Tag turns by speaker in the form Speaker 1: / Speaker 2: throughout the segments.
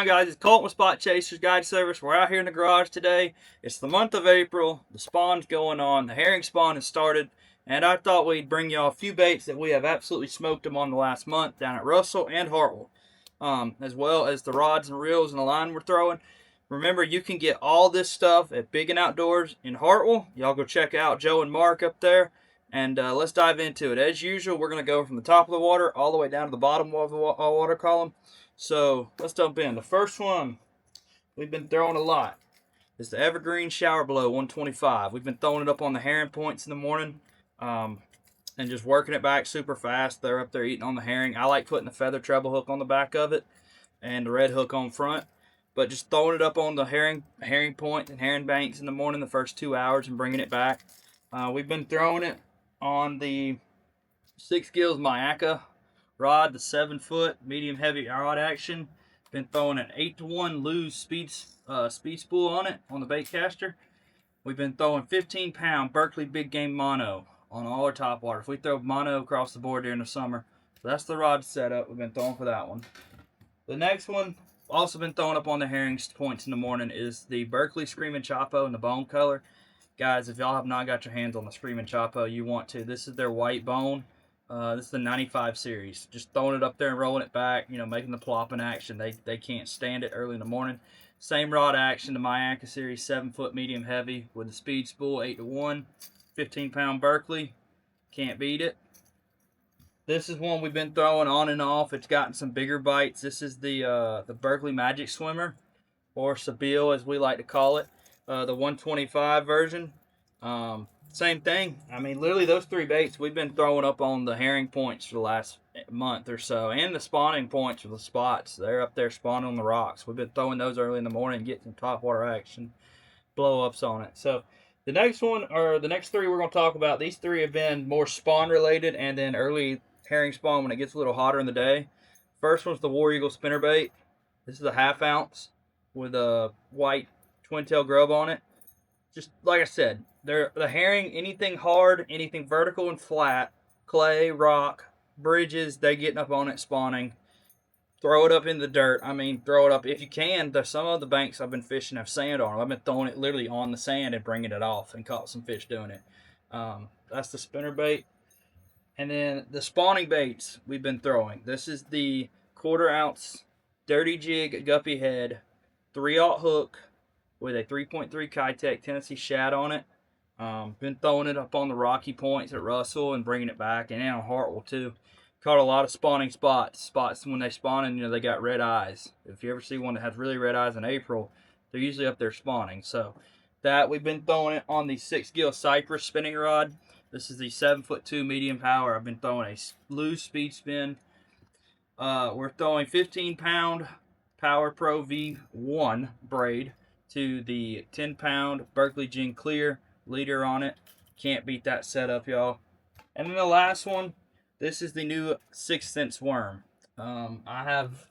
Speaker 1: guys? It's Colton with Spot Chasers Guide Service. We're out here in the garage today. It's the month of April. The spawn's going on. The herring spawn has started. And I thought we'd bring y'all a few baits that we have absolutely smoked them on the last month down at Russell and Hartwell. As well as the rods and reels and the line we're throwing. Remember, you can get all this stuff at Big and Outdoors in Hartwell. Y'all go check out Joe and Mark up there. And let's dive into it. As usual, we're going to go from the top of the water all the way down to the bottom of the water column. So let's jump in. The first one we've been throwing a lot is the Evergreen Shower Blow 125. We've been throwing it up on the herring points in the morning and just working it back super fast. They're up there eating on the herring. I like putting the feather treble hook on the back of it and the red hook on front. But just throwing it up on the herring point and herring banks in the morning the first 2 hours and bringing it back. We've been throwing it on the 6 gills Mayaka rod, the 7-foot medium heavy rod action. Been throwing an 8-to-1 Lew's speed spool on it on the bait caster. We've been throwing 15-pound Berkley big game mono on all our top water. If we throw mono across the board during the summer, so that's the rod setup we've been throwing for that one. The next one also been throwing up on the herring points in the morning is the Berkley Screaming Chapo in the bone color. Guys, if y'all have not got your hands on the Screaming Chapo, you want to. This is their white bone. This is the 95 series. Just throwing it up there and rolling it back, making the plopping action. They can't stand it early in the morning. Same rod action, the Mayaka series, 7-foot medium heavy with the speed spool, 8-to-1, 15-pound Berkley. Can't beat it. This is one we've been throwing on and off. It's gotten some bigger bites. This is the Berkley Magic Swimmer, or Sabile as we like to call it, the 125 version. Same thing. I mean, literally those 3 baits we've been throwing up on the herring points for the last month or so, and the spawning points for the spots. They're up there spawning on the rocks. We've been throwing those early in the morning, getting some top water action, blow ups on it. So the next one, or the next 3 we're going to talk about, these 3 have been more spawn related and then early herring spawn when it gets a little hotter in the day. First one's the War Eagle spinnerbait. This is a 1/2 ounce with a white twin tail grub on it. Just like I said, the herring, anything hard, anything vertical and flat, clay, rock, bridges, they getting up on it, spawning. Throw it up in the dirt. I mean, throw it up if you can. There's some of the banks I've been fishing have sand on them. I've been throwing it literally on the sand and bringing it off and caught some fish doing it. That's the spinnerbait. And then the spawning baits we've been throwing. This is the 1/4 ounce Dirty Jig Guppy Head 3/0 hook with a 3.3 Kitech Tennessee shad on it. Been throwing it up on the rocky points at Russell and bringing it back, and on Hartwell too. Caught a lot of spawning spots when they spawn, and they got red eyes. If you ever see one that has really red eyes in April, they're usually up there spawning. So that we've been throwing it on the 6 gill Cypress spinning rod. This is the 7'2" medium power. I've been throwing a loose speed spin. We're throwing 15-pound Power Pro V1 braid to the 10-pound Berkley Gin Clear leader on it. Can't beat that setup, y'all. And then the last one, this is the new 6th Sense worm. I have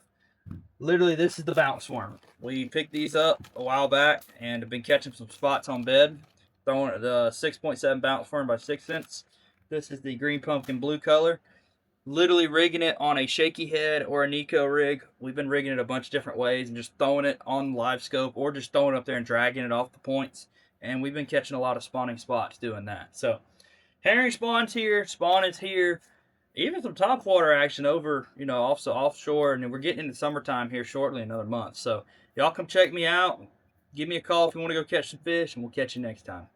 Speaker 1: literally, this is the bounce worm. We picked these up a while back and have been catching some spots on bed. Throwing the 6.7 bounce worm by 6th Sense. This is the green pumpkin blue color. Literally rigging it on a shaky head or a Nico rig. We've been rigging it a bunch of different ways and just throwing it on live scope or just throwing it up there and dragging it off the points. And we've been catching a lot of spawning spots doing that. So herring spawn's here, spawn is here. Even some topwater action over, offshore, and then we're getting into summertime here shortly, another month. So y'all come check me out. Give me a call if you want to go catch some fish, and we'll catch you next time.